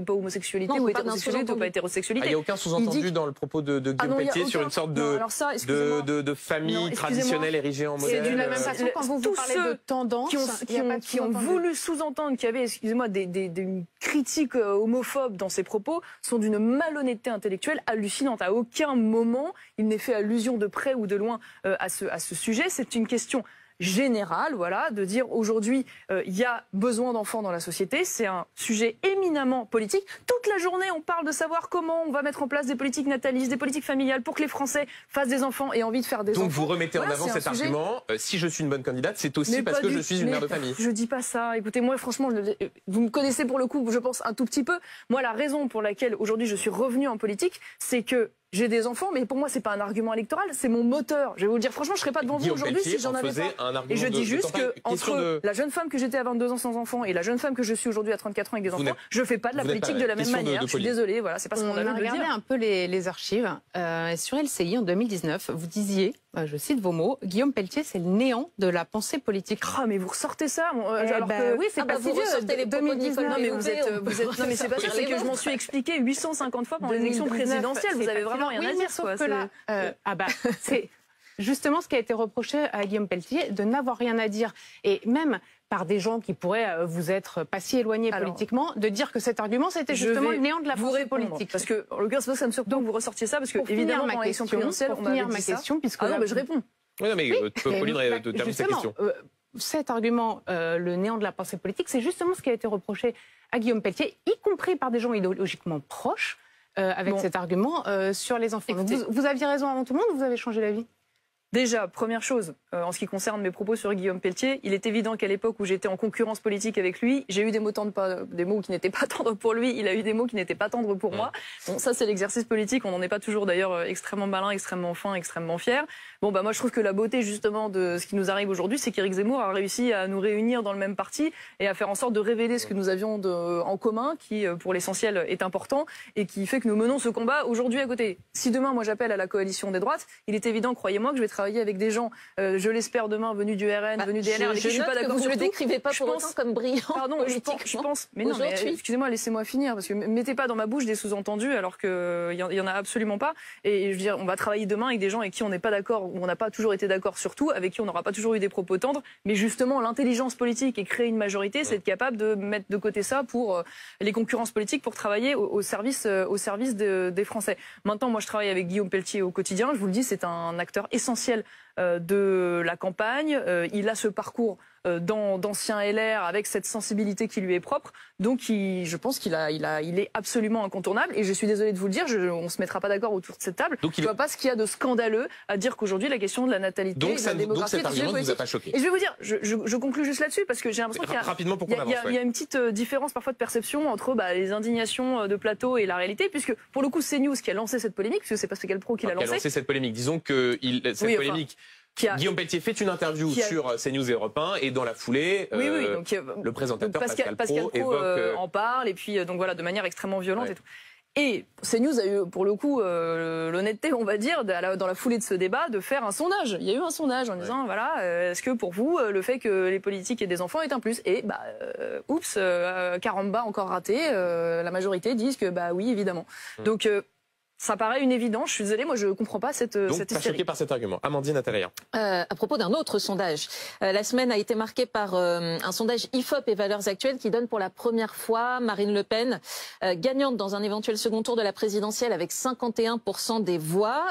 homosexualité ou hétérosexualité ou pas hétérosexualité. Il n'y a aucun sous-entendu dans le propos de Guillaume Pelletier sur une sorte de famille traditionnelle érigée en modèle. C'est de la même façon quand vous parlez de tendance qui ont voulu sous-entendre qu'il y avait, excusez-moi, des critiques homophobes dans ses propos sont d'une malhonnêteté intellectuelle hallucinante. À aucun moment il n'est fait allusion de près ou de loin à ce sujet. C'est une question générale, voilà, de dire aujourd'hui il y a besoin d'enfants dans la société. C'est un sujet éminemment politique. Toute la journée, on parle de savoir comment on va mettre en place des politiques natalistes, des politiques familiales pour que les Français fassent des enfants et aient envie de faire des enfants. Donc vous remettez en avant cet argument. Si je suis une bonne candidate, c'est aussi parce que je suis une mère de famille. Je dis pas ça. Écoutez, moi, franchement, vous me connaissez pour le coup, je pense un tout petit peu. Moi, la raison pour laquelle aujourd'hui je suis revenue en politique, c'est que j'ai des enfants, mais pour moi, c'est pas un argument électoral, c'est mon moteur. Je vais vous le dire, franchement, je serais pas devant vous aujourd'hui si j'en avais pas. Et je dis juste que entre la jeune femme que j'étais à 22 ans sans enfants et la jeune femme que je suis aujourd'hui à 34 ans avec des enfants, je fais pas de la politique de la même manière. Je suis désolée, voilà, c'est pas scandaleux de le dire. Regardez un peu les archives. Sur LCI, en 2019, vous disiez, je cite vos mots, Guillaume Pelletier, c'est le néant de la pensée politique. Ah, mais vous ressortez ça oui, c'est pas si vieux. 2019, non, mais vous êtes non, mais c'est pas ça, c'est que je m'en suis expliqué 850 fois pendant l'élection présidentielle. Vous avez vraiment rien à dire, sauf que là, c'est justement ce qui a été reproché à Guillaume Pelletier, de n'avoir rien à dire. Et même par des gens qui pourraient vous être pas si éloignés politiquement, de dire que cet argument, c'était justement le néant de la pensée politique. Parce que, en l'occurrence, ça me surprend que vous ressortiez ça, parce que, évidemment, dans l'élection présidentielle, on m'avait dit ça. Puisque non, mais je réponds. Oui, mais Pauline termine sa question. Cet argument, le néant de la pensée politique, c'est justement ce qui a été reproché à Guillaume Pelletier, y compris par des gens idéologiquement proches, avec cet argument sur les enfants. Donc vous aviez raison avant tout le monde ou vous avez changé d'avis? Déjà, première chose, en ce qui concerne mes propos sur Guillaume Pelletier, il est évident qu'à l'époque où j'étais en concurrence politique avec lui, j'ai eu des mots qui n'étaient pas tendres pour lui, il a eu des mots qui n'étaient pas tendres pour moi. Bon, ça c'est l'exercice politique, on n'en est pas toujours d'ailleurs extrêmement malin, extrêmement fin, extrêmement fier. Bon, moi je trouve que la beauté justement de ce qui nous arrive aujourd'hui, c'est qu'Éric Zemmour a réussi à nous réunir dans le même parti et à faire en sorte de révéler ce que nous avions en commun, qui pour l'essentiel est important et qui fait que nous menons ce combat aujourd'hui à côté. Si demain moi j'appelle à la coalition des droites, il est évident, croyez-moi, que je vais travailler avec des gens, je l'espère demain, venus du RN, venus des LR, avec qui je suis pas d'accord. Vous ne le décrivez pas pour autant comme brillant. Pardon, je pense. Mais non, mais excusez-moi, laissez-moi finir, parce que mettez pas dans ma bouche des sous-entendus alors qu'il y en a absolument pas. Et je veux dire, on va travailler demain avec des gens avec qui on n'est pas d'accord, ou on n'a pas toujours été d'accord sur tout, avec qui on n'aura pas toujours eu des propos tendres. Mais justement, l'intelligence politique et créer une majorité, c'est être capable de mettre de côté ça pour les concurrences politiques, pour travailler au service des Français. Maintenant, moi, je travaille avec Guillaume Pelletier au quotidien. Je vous le dis, c'est un acteur essentiel de la campagne. Il a ce parcours d'ancien LR avec cette sensibilité qui lui est propre. Donc je pense qu'il est absolument incontournable. Et je suis désolée de vous le dire, on ne se mettra pas d'accord autour de cette table. Donc je ne vois pas ce qu'il y a de scandaleux à dire qu'aujourd'hui la question de la natalité, de la démographie... Donc cet argument ne vous a pas choqué. Et je vais vous dire, je conclue juste là-dessus parce que j'ai l'impression qu'il y a une petite différence parfois de perception entre les indignations de plateau et la réalité, puisque pour le coup c'est CNews qui a lancé cette polémique, parce que c'est Pascal Praud qui l'a lancé. Cette polémique. Disons que cette polémique... Guillaume Pelletier fait une interview sur CNews et Europe 1 et dans la foulée, donc, le présentateur Pascal Praud en parle et puis donc voilà de manière extrêmement violente et tout. Et CNews a eu pour le coup l'honnêteté, on va dire, dans la foulée de ce débat, de faire un sondage. Il y a eu un sondage en disant voilà, est-ce que pour vous le fait que les politiques aient des enfants est un plus? Et oups, caramba, encore raté. La majorité disent que oui évidemment. Donc ça paraît une évidence. Je suis désolée, moi je ne comprends pas cette hystérie. Donc pas choquée par cet argument. Amandine Atalaïa. À propos d'un autre sondage, la semaine a été marquée par un sondage IFOP et Valeurs Actuelles qui donne pour la première fois Marine Le Pen gagnante dans un éventuel second tour de la présidentielle avec 51% des voix.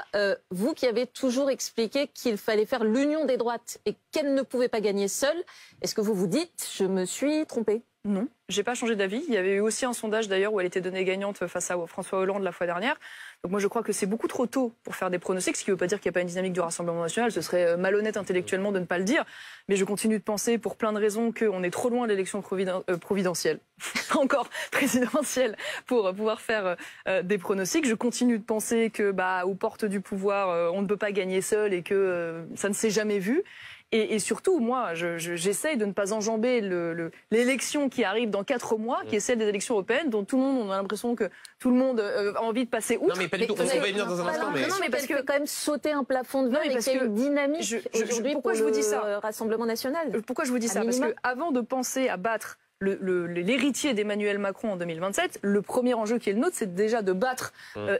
Vous qui avez toujours expliqué qu'il fallait faire l'union des droites et qu'elle ne pouvait pas gagner seule, est-ce que vous vous dites je me suis trompée? Non, j'ai pas changé d'avis. Il y avait eu aussi un sondage d'ailleurs où elle était donnée gagnante face à François Hollande la fois dernière. Donc moi je crois que c'est beaucoup trop tôt pour faire des pronostics, ce qui ne veut pas dire qu'il n'y a pas une dynamique du Rassemblement national, ce serait malhonnête intellectuellement de ne pas le dire, mais je continue de penser pour plein de raisons qu'on est trop loin de l'élection providentielle, encore présidentielle, pour pouvoir faire des pronostics. Je continue de penser que aux portes du pouvoir, on ne peut pas gagner seul et que ça ne s'est jamais vu. Et surtout, moi, j'essaye de ne pas enjamber l'élection qui arrive dans 4 mois, qui est celle des élections européennes, dont tout le monde, on a l'impression que tout le monde a envie de passer outre. Non, mais pas du tout, on va y venir dans un instant. Non, mais parce que quand même sauter un plafond de verre et qu'il y a une dynamique aujourd'hui pour le Rassemblement national. Pourquoi je vous dis ça? Parce qu'avant de penser à battre l'héritier d'Emmanuel Macron en 2027, le premier enjeu qui est le nôtre, c'est déjà de battre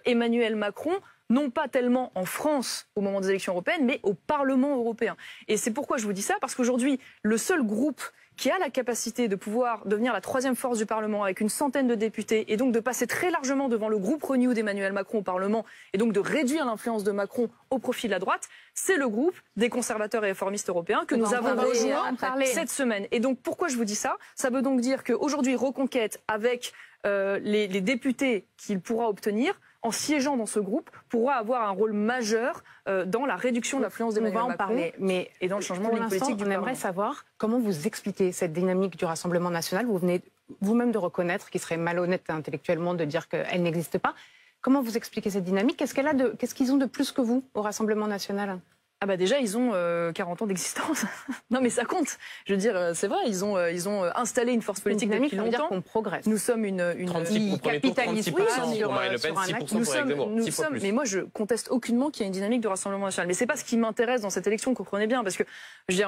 Emmanuel Macron, non pas tellement en France au moment des élections européennes, mais au Parlement européen. Et c'est pourquoi je vous dis ça, parce qu'aujourd'hui, le seul groupe qui a la capacité de pouvoir devenir la 3e force du Parlement avec une centaine de députés et donc de passer très largement devant le groupe Renew d'Emmanuel Macron au Parlement et donc de réduire l'influence de Macron au profit de la droite, c'est le groupe des conservateurs et réformistes européens que nous avons rejoint cette semaine. Et donc pourquoi je vous dis ça? Ça veut donc dire qu'aujourd'hui, Reconquête, avec les députés qu'il pourra obtenir, en siégeant dans ce groupe, pourra avoir un rôle majeur dans la réduction de l'influence d'Emmanuel Macron et dans le changement de la politique du Parlement. On aimerait savoir comment vous expliquez cette dynamique du Rassemblement national. Vous venez vous-même de reconnaître qu'il serait malhonnête intellectuellement de dire qu'elle n'existe pas. Comment vous expliquez cette dynamique? Qu'est-ce qu'ils ont de plus que vous au Rassemblement national? Déjà, ils ont 40 ans d'existence. Non, mais ça compte. Je veux dire, c'est vrai, ils ont installé une force politique depuis longtemps. On progresse. Nous sommes une capitaliste. 36% pour Marine Le Pen, 6% pour Éric Zemmour. Mais moi, je conteste aucunement qu'il y ait une dynamique du Rassemblement national. Mais c'est pas ce qui m'intéresse dans cette élection, comprenez bien, parce que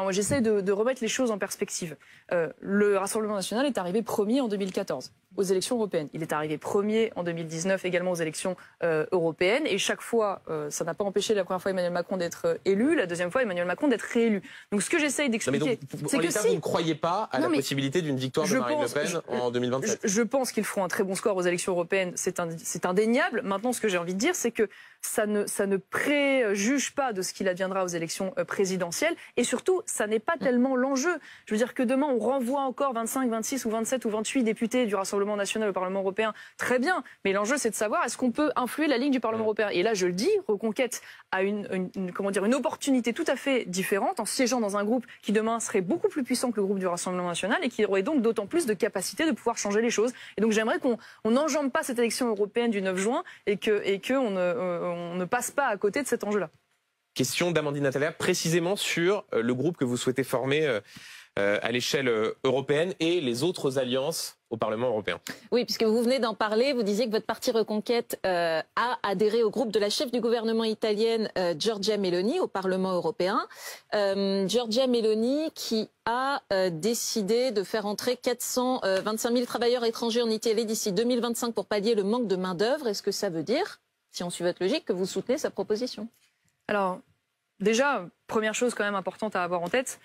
moi, j'essaie de remettre les choses en perspective. Le Rassemblement national est arrivé premier en 2014 aux élections européennes. Il est arrivé premier en 2019 également aux élections européennes. Et chaque fois, ça n'a pas empêché la première fois Emmanuel Macron d'être élu, la deuxième fois Emmanuel Macron d'être réélu. Donc ce que j'essaye d'expliquer, c'est que si vous ne croyez pas à la possibilité d'une victoire de Marine Le Pen en 2027. Je pense qu'ils feront un très bon score aux élections européennes, c'est indéniable. Maintenant, ce que j'ai envie de dire, c'est que ça ne préjuge pas de ce qu'il adviendra aux élections présidentielles. Et surtout, ça n'est pas tellement l'enjeu. Je veux dire que demain, on renvoie encore 25, 26 ou 27 ou 28 députés du Rassemblement national au Parlement européen. Très bien. Mais l'enjeu, c'est de savoir est-ce qu'on peut influer la ligne du Parlement européen. Et là, je le dis, Reconquête a une opportunité tout à fait différente en siégeant dans un groupe qui demain serait beaucoup plus puissant que le groupe du Rassemblement national et qui aurait donc d'autant plus de capacité de pouvoir changer les choses. Et donc j'aimerais qu'on n'enjambe pas cette élection européenne du 9 juin et qu'on ne passe pas à côté de cet enjeu-là. Question d'Amandine Natalia, précisément sur le groupe que vous souhaitez former à l'échelle européenne et les autres alliances au Parlement européen. Oui, puisque vous venez d'en parler, vous disiez que votre parti Reconquête a adhéré au groupe de la chef du gouvernement italienne Giorgia Meloni au Parlement européen. Giorgia Meloni qui a décidé de faire entrer 425 000 travailleurs étrangers en Italie d'ici 2025 pour pallier le manque de main-d'œuvre. Est-ce que ça veut dire, si on suit votre logique, que vous soutenez sa proposition? Alors, déjà, première chose quand même importante à avoir en tête,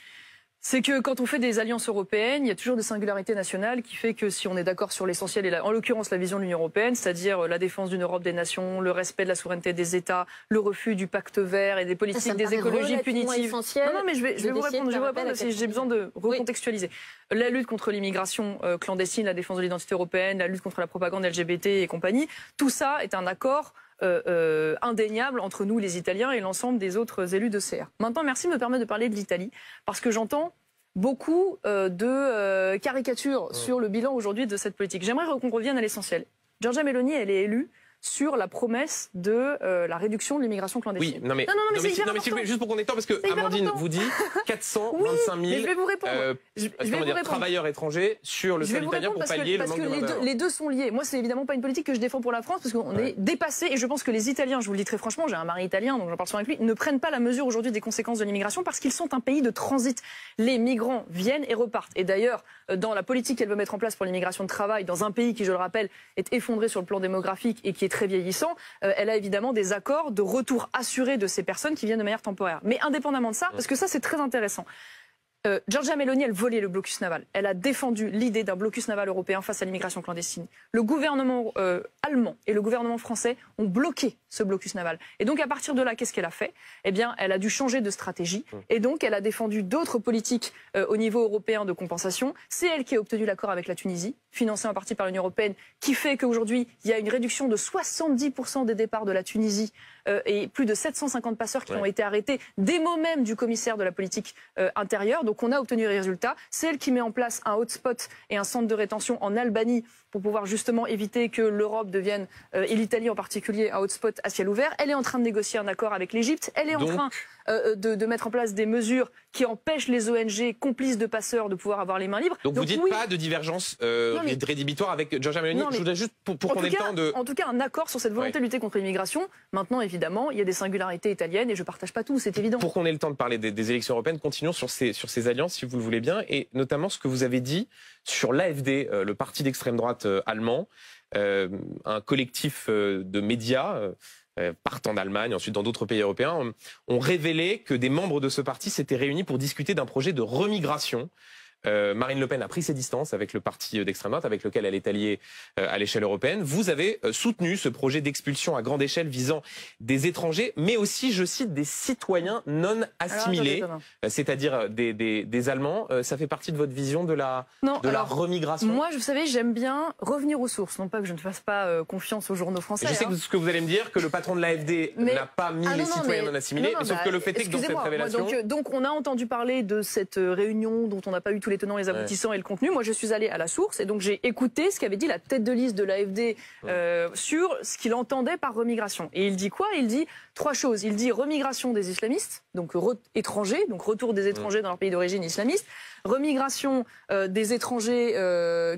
c'est que quand on fait des alliances européennes, il y a toujours des singularités nationales qui fait que si on est d'accord sur l'essentiel, et en l'occurrence la vision de l'Union européenne, c'est-à-dire la défense d'une Europe des nations, le respect de la souveraineté des États, le refus du pacte vert et des politiques des écologies punitives. Non, mais je vais vous répondre parce que j'ai besoin de recontextualiser. Oui. La lutte contre l'immigration clandestine, la défense de l'identité européenne, la lutte contre la propagande LGBT et compagnie, tout ça est un accord indéniable entre nous les Italiens et l'ensemble des autres élus de CR. Maintenant, merci de me permettre de parler de l'Italie, parce que j'entends beaucoup de caricatures sur le bilan aujourd'hui de cette politique. J'aimerais qu'on revienne à l'essentiel. Giorgia Meloni, elle est élue sur la promesse de la réduction de l'immigration clandestine. Oui, mais juste pour qu'on ait temps, parce que Amandine vous dit 425 000 je vais vous répondre. Travailleurs étrangers sur le sol italien pour pallier le manque de main-d'œuvre. Les deux sont liés. Moi, c'est évidemment pas une politique que je défends pour la France, parce qu'on est dépassé, et je pense que les Italiens, je vous le dis très franchement, j'ai un mari italien, donc j'en parle souvent avec lui, ne prennent pas la mesure aujourd'hui des conséquences de l'immigration, parce qu'ils sont un pays de transit. Les migrants viennent et repartent. Et d'ailleurs, dans la politique qu'elle veut mettre en place pour l'immigration de travail, dans un pays qui, je le rappelle, est effondré sur le plan démographique et qui est très vieillissant, elle a évidemment des accords de retour assuré de ces personnes qui viennent de manière temporaire. Mais indépendamment de ça, parce que ça c'est très intéressant, Giorgia Meloni, elle volait le blocus naval. Elle a défendu l'idée d'un blocus naval européen face à l'immigration clandestine. Le gouvernement allemand et le gouvernement français ont bloqué ce blocus naval. Et donc, à partir de là, qu'est-ce qu'elle a fait? Eh bien, elle a dû changer de stratégie. Et donc, elle a défendu d'autres politiques au niveau européen de compensation. C'est elle qui a obtenu l'accord avec la Tunisie, financé en partie par l'Union européenne, qui fait qu'aujourd'hui, il y a une réduction de 70% des départs de la Tunisie et plus de 750 passeurs qui ont été arrêtés des mots même du commissaire de la politique intérieure. Donc on a obtenu les résultats. C'est elle qui met en place un hotspot et un centre de rétention en Albanie pour pouvoir justement éviter que l'Europe devienne, et l'Italie en particulier, un hotspot à ciel ouvert. Elle est en train de négocier un accord avec l'Égypte. Elle est en train de mettre en place des mesures qui empêchent les ONG complices de passeurs de pouvoir avoir les mains libres. Donc vous dites pas de divergence rédhibitoire avec Giorgia Meloni. Je voudrais juste pour qu'on ait le temps de... En tout cas, un accord sur cette volonté de lutter contre l'immigration. Maintenant, évidemment, il y a des singularités italiennes et je ne partage pas tout, c'est évident. Pour qu'on ait le temps de parler des élections européennes, continuons sur ces alliances, si vous le voulez bien, et notamment ce que vous avez dit sur l'AfD, le parti d'extrême droite allemand, un collectif de médias partant d'Allemagne, ensuite dans d'autres pays européens, ont révélé que des membres de ce parti s'étaient réunis pour discuter d'un projet de remigration. Marine Le Pen a pris ses distances avec le parti d'extrême droite avec lequel elle est alliée à l'échelle européenne. Vous avez soutenu ce projet d'expulsion à grande échelle visant des étrangers, mais aussi, je cite, des citoyens non assimilés, c'est-à-dire des Allemands. Ça fait partie de votre vision de la remigration? Moi, vous savez, j'aime bien revenir aux sources. Non pas que je ne fasse pas confiance aux journaux français. Je sais que ce que vous allez me dire, que le patron de l'AfD n'a pas mis les citoyens non assimilés, sauf que le fait est que dans cette révélation... Donc on a entendu parler de cette réunion dont on n'a pas eu tous les tenants, les aboutissants et le contenu. Moi, je suis allée à la source et donc j'ai écouté ce qu'avait dit la tête de liste de l'AfD sur ce qu'il entendait par remigration. Et il dit quoi? Il dit trois choses. Il dit remigration des islamistes, donc étrangers, donc retour des étrangers dans leur pays d'origine islamiste, remigration des étrangers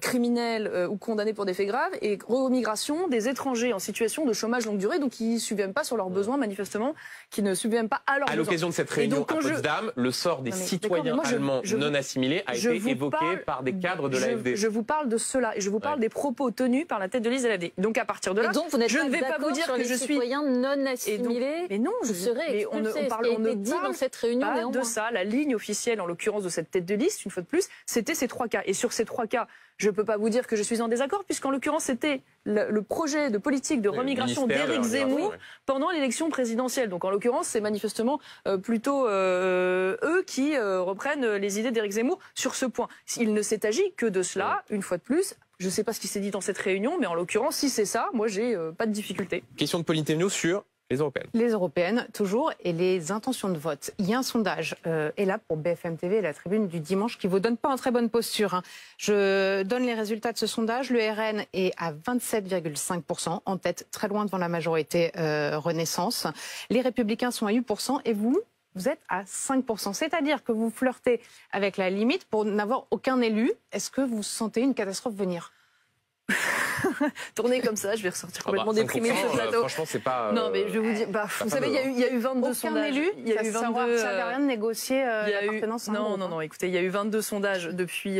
criminels ou condamnés pour des faits graves, et remigration des étrangers en situation de chômage longue durée, donc qui ne subviennent pas sur leurs besoins, manifestement, qui ne subviennent pas à leurs besoins. À l'occasion de cette réunion à Potsdam, le sort des citoyens allemands non assimilés a été évoqué par des cadres de l'AfD. Je vous parle de cela, et je vous parle des propos tenus par la tête de liste de l'AfD. Donc à partir de là, je ne vais pas vous dire que je suis citoyens non assimilés. Mais non, je serais expulsé. On ne dit dans cette réunion pas de ça. La ligne officielle, en l'occurrence de cette tête de liste, une fois de plus, c'était ces trois cas. Et sur ces trois cas, je ne peux pas vous dire que je suis en désaccord, puisqu'en l'occurrence, c'était le projet de politique de remigration d'Éric Zemmour pendant l'élection présidentielle. Donc en l'occurrence, c'est manifestement plutôt eux qui reprennent les idées d'Éric Zemmour sur ce point. Il ne s'est agi que de cela, une fois de plus. Je ne sais pas ce qui s'est dit dans cette réunion, mais en l'occurrence, si c'est ça, moi, j'ai pas de difficulté. Question de Pauline Thévenot sur... les européennes. Les européennes, toujours, et les intentions de vote. Il y a un sondage, et là pour BFM TV, la tribune du dimanche, qui ne vous donne pas en très bonne posture. Je donne les résultats de ce sondage. Le RN est à 27,5%, en tête, très loin devant la majorité Renaissance. Les Républicains sont à 8%, et vous êtes à 5%. C'est-à-dire que vous flirtez avec la limite pour n'avoir aucun élu. Est-ce que vous sentez une catastrophe venir ? Tourner comme ça, je vais ressortir complètement déprimée de ce plateau. Franchement, c'est pas. Non, mais je vous dis, vous savez, il y a eu 22 sondages. Il y a eu 22. Ça n'avait rien de négocier l'appartenance. Non. Écoutez, il y a eu 22 sondages depuis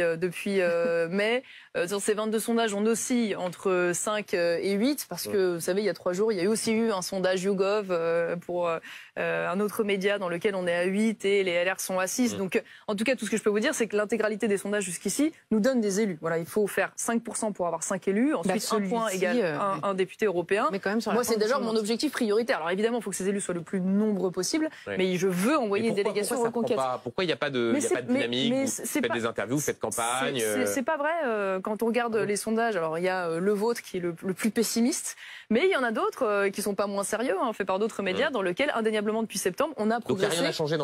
mai. Sur ces 22 sondages, on oscille entre 5 et 8 parce que, vous savez, il y a 3 jours, il y a eu aussi un sondage YouGov pour un autre média dans lequel on est à 8 et les LR sont à 6. Donc, en tout cas, tout ce que je peux vous dire, c'est que l'intégralité des sondages jusqu'ici nous donne des élus. Voilà, il faut faire 5% pour avoir 5 élus. Ensuite, un point égale un député européen. Mais quand même, moi, c'est déjà mon objectif prioritaire. Alors évidemment, il faut que ces élus soient le plus nombreux possible, mais je veux envoyer une délégation reconquête. Pourquoi il n'y a pas de dynamique? Vous faites des interviews, vous faites campagne. C'est pas vrai. Quand on regarde les sondages, alors il y a le vôtre qui est le plus pessimiste, mais il y en a d'autres qui sont pas moins sérieux, fait par d'autres médias, dans lequel indéniablement depuis septembre, on a progressé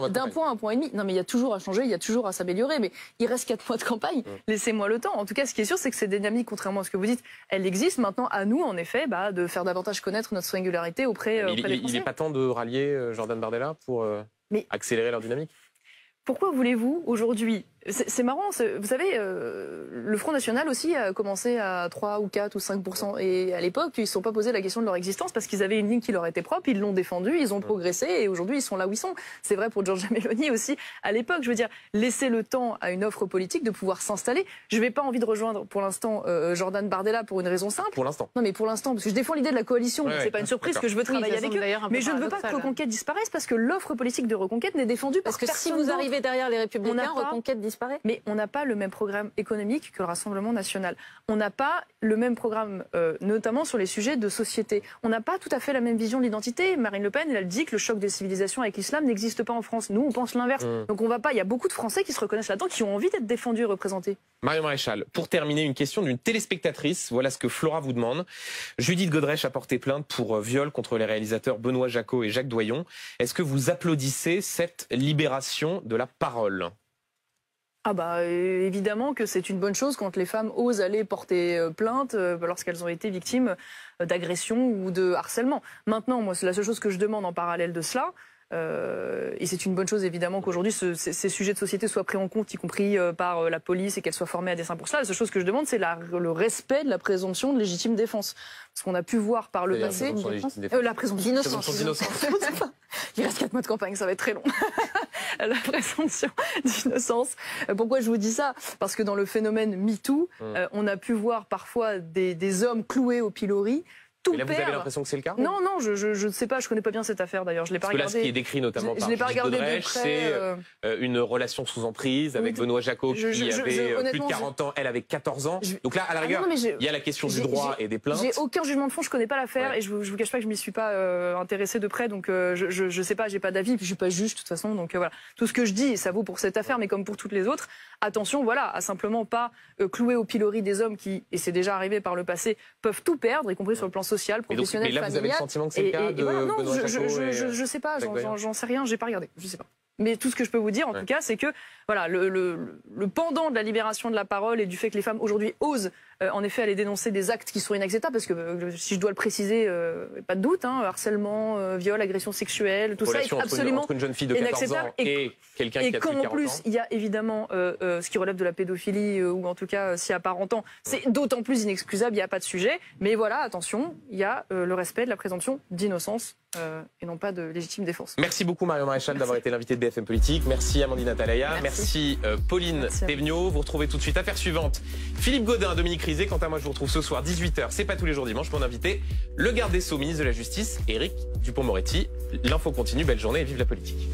d'un point à un point et demi. Non, mais il y a toujours à changer, il y a toujours à s'améliorer, mais il reste 4 mois de campagne. Laissez-moi le temps. En tout cas, ce qui est sûr, c'est que ces dynamiques, contrairement à ce que vous dites, elles existent. Maintenant, à nous, en effet, de faire davantage connaître notre singularité auprès des Français. Il n'est pas temps de rallier Jordan Bardella pour accélérer leur dynamique? Pourquoi voulez-vous aujourd'hui C'est marrant, vous savez, le Front National aussi a commencé à 3 ou 4 ou 5%. Et à l'époque, ils ne se sont pas posé la question de leur existence parce qu'ils avaient une ligne qui leur était propre, ils l'ont défendue, ils ont progressé et aujourd'hui ils sont là où ils sont. C'est vrai pour Giorgia Meloni aussi à l'époque. Je veux dire, laisser le temps à une offre politique de pouvoir s'installer. Je n'ai pas envie de rejoindre pour l'instant Jordan Bardella pour une raison simple. Pour l'instant. Non mais pour l'instant, parce que je défends l'idée de la coalition, c'est pas une surprise que je veux travailler avec eux. Mais je ne veux pas que Reconquête disparaisse parce que l'offre politique de Reconquête n'est défendue parce que si vous arrivez derrière les Républicains, Reconquête disparaît. Mais on n'a pas le même programme économique que le Rassemblement national. On n'a pas le même programme, notamment sur les sujets de société. On n'a pas tout à fait la même vision de l'identité. Marine Le Pen, elle dit que le choc des civilisations avec l'islam n'existe pas en France. Nous, on pense l'inverse. Donc on va pas. Il y a beaucoup de Français qui se reconnaissent là-dedans, qui ont envie d'être défendus et représentés. Marion Maréchal, pour terminer, une question d'une téléspectatrice. Voilà ce que Flora vous demande. Judith Godrèche a porté plainte pour viol contre les réalisateurs Benoît Jacot et Jacques Doyon. Est-ce que vous applaudissez cette libération de la parole ? Ah bah évidemment que c'est une bonne chose quand les femmes osent aller porter plainte lorsqu'elles ont été victimes d'agression ou de harcèlement. Maintenant, moi, c'est la seule chose que je demande en parallèle de cela. Et c'est une bonne chose évidemment qu'aujourd'hui ces sujets de société soient pris en compte, y compris par la police, et qu'elle soit formée à dessein pour cela. La seule chose que je demande, c'est le respect de la présomption de légitime défense. Parce qu'on a pu voir par le passé la présomption d'innocence. Il reste 4 mois de campagne, ça va être très long. La présomption d'innocence. Pourquoi je vous dis ça? Parce que dans le phénomène MeToo, on a pu voir parfois des hommes cloués au pilori. Mais là, vous avez l'impression que c'est le cas? Non, non, je ne sais pas, je connais pas bien cette affaire d'ailleurs, je l'ai pas regardée. Parce que là, ce qui est décrit notamment par Judith Godrèche, c'est une relation sous emprise avec Benoît Jacot qui avait plus de 40 ans, elle avait 14 ans. Donc là, à la rigueur, il y a la question du droit et des plaintes. J'ai aucun jugement de fond, je connais pas l'affaire et je vous cache pas que je m'y suis pas intéressée de près, donc je sais pas, j'ai pas d'avis, puis je suis pas juge de toute façon, donc voilà. Tout ce que je dis, ça vaut pour cette affaire, mais comme pour toutes les autres, attention, voilà, à simplement pas clouer au pilori des hommes qui, et c'est déjà arrivé par le passé, peuvent tout perdre, y compris sur le plan social, professionnel, mais là, familial. Vous avez le sentiment que c'est le cas de Benoît Jacot je sais pas, j'en sais rien, j'ai pas regardé, je sais pas. Mais tout ce que je peux vous dire, en tout cas, c'est que voilà, le pendant de la libération de la parole et du fait que les femmes aujourd'hui osent en effet aller dénoncer des actes qui sont inacceptables, parce que si je dois le préciser, pas de doute, harcèlement, viol, agression sexuelle, tout ça est absolument entre une jeune fille de 14 ans et quelqu'un qui a plus de 40 ans. Et en plus, il y a évidemment ce qui relève de la pédophilie, ou en tout cas si apparentant, c'est d'autant plus inexcusable, il n'y a pas de sujet. Mais voilà, attention, il y a le respect de la présomption d'innocence et non pas de légitime défense. Merci beaucoup Marion Maréchal d'avoir été l'invitée de BFM Politique. Merci Amandine Atalaya. Merci Pauline Thévenot. Vous retrouvez tout de suite affaire suivante. Philippe Gaudin, Dominique Rizet. Quant à moi, je vous retrouve ce soir 18h. C'est pas tous les jours dimanche. Mon invité, le garde des Sceaux, ministre de la Justice, Éric Dupond-Moretti. L'info continue. Belle journée et vive la politique.